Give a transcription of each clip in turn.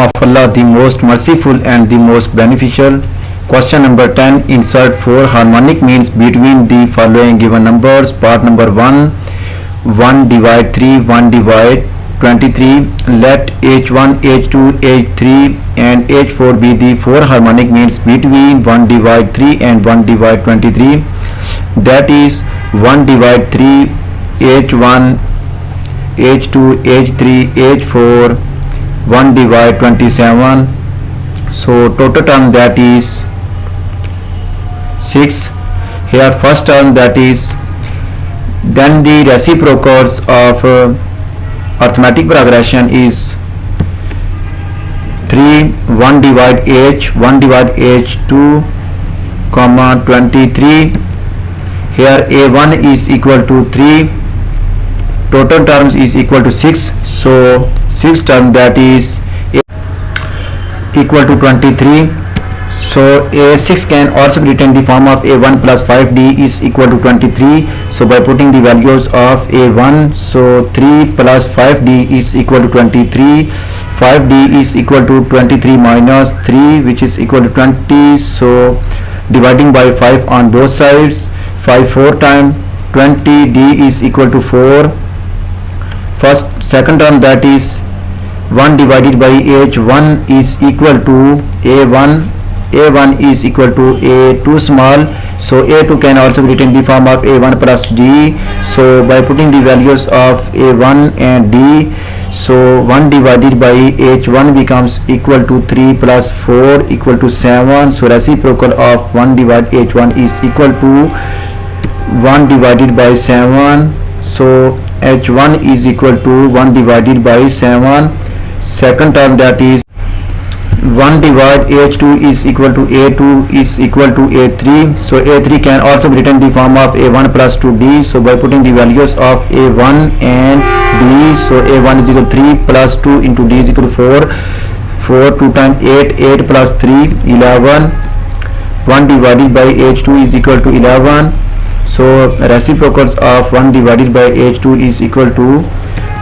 Of Allah, the most merciful and the most beneficial. Question number 10. Insert 4 harmonic means between the following given numbers. Part number 1. 1 divide 3, 1 divide 23. Let H1, H2, H3 and H4 be the 4 harmonic means between 1 divide 3 and 1 divide 23. That is 1 divide 3, H1, H2, H3, H4, 1 divide 27. So total term, that is 6. Here first term, that is, then the reciprocals of arithmetic progression is 3. 1 divide H, 1 divide H2, comma 23. Here A1 is equal to 3, total terms is equal to 6. So 6 term, that is equal to 23. So A6 can also be written in the form of A1 plus 5D is equal to 23. So by putting the values of A1, so 3 plus 5D is equal to 23. 5D is equal to 23 minus 3, which is equal to 20. So dividing by 5 on both sides, 5 4 times 20D is equal to 4. Second term, that is 1 divided by H1 is equal to A1. A1 is equal to A2 small. So A2 can also be written in the form of A1 plus D. So by putting the values of A1 and D, so 1 divided by H1 becomes equal to 3 plus 4 equal to 7. So reciprocal of 1 divided H1 is equal to 1 divided by 7. So H1 is equal to 1 divided by 7. Second term, that is 1 divide H2 is equal to A2 is equal to A3. So A3 can also be written in the form of A1 plus 2D. So by putting the values of A1 and D, so A1 is equal to 3 plus 2 into D is equal to 4. 4 2 times 8, 8 plus 3, 11. 1 divided by H2 is equal to 11. So reciprocals of 1 divided by H2 is equal to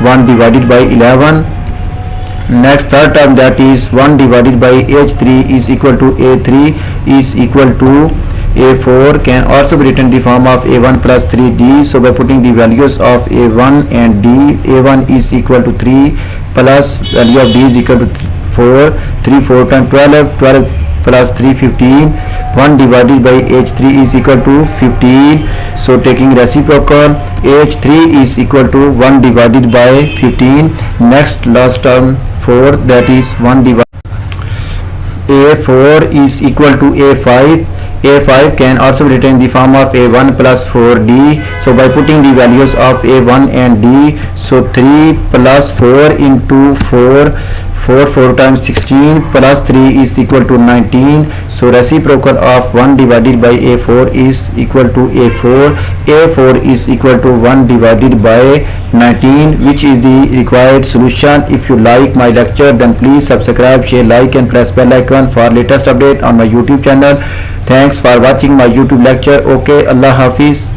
1 divided by 11. Next third term, that is 1 divided by H3 is equal to A3 is equal to A4 can also be written in the form of A1 plus 3D. So by putting the values of A1 and D, A1 is equal to 3 plus value of D is equal to 4. 3 4 times 12, 12 plus 3 15. 1 divided by H3 is equal to 15. So taking reciprocal, H3 is equal to 1 divided by 15. Next last term 4, that is 1 divided A4 is equal to A5. A5 can also be written in the form of A1 plus 4D. So by putting the values of A1 and D, so 3 plus 4 into 4, 4 times 16 plus 3 is equal to 19. So reciprocal of 1 divided by A4 is equal to A4. A4 is equal to 1 divided by 19, which is the required solution. If you like my lecture, then please subscribe, share, like and press bell icon for latest update on my YouTube channel. Thanks for watching my YouTube lecture. Okay, Allah Hafiz.